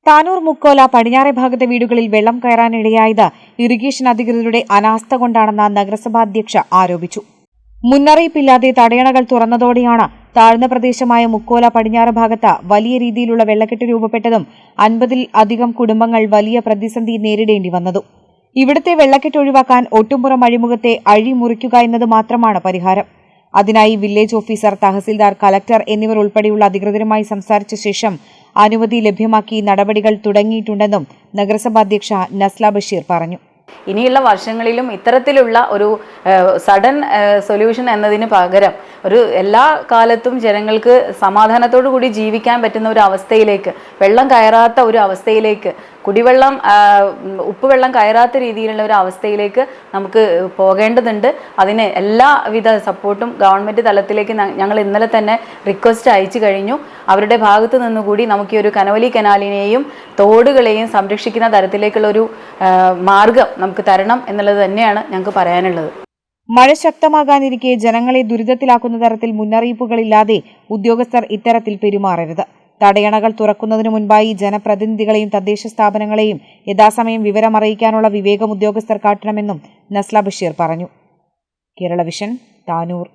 താനൂർ മുക്കോല പടിഞ്ഞാറെ ഭാഗത്തെ വീടുകളിൽ വെള്ളം കയറാനിടയായത് ഇറിഗേഷൻ അധികൃതരുടെ അനാസ്ഥ കൊണ്ടാണെന്ന് നഗരസഭാ അധ്യക്ഷ ആരോപിച്ചു. മുന്നറിയിപ്പില്ലാതെ തടയണകൾ തുറന്നതോടെയാണ് താഴ്ന്ന പ്രദേശമായ മുക്കോല പടിഞ്ഞാറ് ഭാഗത്ത് വലിയ രീതിയിലുള്ള വെള്ളക്കെട്ട് രൂപപ്പെട്ടതും 50-ൽ അധികം കുടുംബങ്ങൾ വലിയ പ്രതിസന്ധി നേരിടേണ്ടി വന്നതും. ഇവിടുത്തെ വെള്ളക്കെട്ട് ഒഴിവാക്കാൻ ഒട്ടുംപുറം അഴിമുഖത്തെ അഴിമുറിക്കുക എന്നത് മാത്രമാണ് പരിഹാരം. അതിനായി വില്ലേജ് ഓഫീസർ, തഹസിൽദാർ, കലക്ടർ എന്നിവർ ഉൾപ്പെടെയുള്ള അധികൃതരുമായി സംസാരിച്ച ശേഷം അനുമതി ലഭ്യമാക്കി നടപടികൾ തുടങ്ങിയിട്ടുണ്ടെന്നും നഗരസഭാ അധ്യക്ഷ നസ്ല ബഷീർ പറഞ്ഞു. ഇനിയുള്ള വർഷങ്ങളിലും ഇത്തരത്തിലുള്ള ഒരു സഡൻ സൊല്യൂഷൻ എന്നതിന് പകരം ഒരു എല്ലാ കാലത്തും ജനങ്ങൾക്ക് സമാധാനത്തോടു കൂടി ജീവിക്കാൻ പറ്റുന്ന ഒരു അവസ്ഥയിലേക്ക്, വെള്ളം കയറാത്ത ഒരു അവസ്ഥയിലേക്ക്, കുടിവെള്ളം ഉപ്പുവെള്ളം കയറാത്ത രീതിയിലുള്ള ഒരു അവസ്ഥയിലേക്ക് നമുക്ക് പോകേണ്ടതുണ്ട്. അതിന് എല്ലാവിധ സപ്പോർട്ടും ഗവൺമെൻറ് തലത്തിലേക്ക് ഞങ്ങൾ ഇന്നലെ തന്നെ റിക്വസ്റ്റ് അയച്ചു കഴിഞ്ഞു. അവരുടെ ഭാഗത്തു നിന്നുകൂടി നമുക്ക് ഈ ഒരു കനോലി കനാലിനെയും തോടുകളെയും സംരക്ഷിക്കുന്ന തരത്തിലേക്കുള്ള ഒരു മാർഗം നമുക്ക് തരണം എന്നുള്ളത് തന്നെയാണ് ഞങ്ങൾക്ക് പറയാനുള്ളത്. മഴ ശക്തമാകാനിരിക്കെ ജനങ്ങളെ ദുരിതത്തിലാക്കുന്ന തരത്തിൽ മുന്നറിയിപ്പുകളില്ലാതെ ഉദ്യോഗസ്ഥർ ഇത്തരത്തിൽ പെരുമാറരുത്. തടയണകൾ തുറക്കുന്നതിനു മുൻപായി ജനപ്രതിനിധികളെയും തദ്ദേശ സ്ഥാപനങ്ങളെയും യഥാസമയം വിവരമറിയിക്കാനുള്ള വിവേകം ഉദ്യോഗസ്ഥർ കാട്ടണമെന്നും നസ്ല ബഷീർ പറഞ്ഞു. കേരള വിഷൻ, താനൂർ.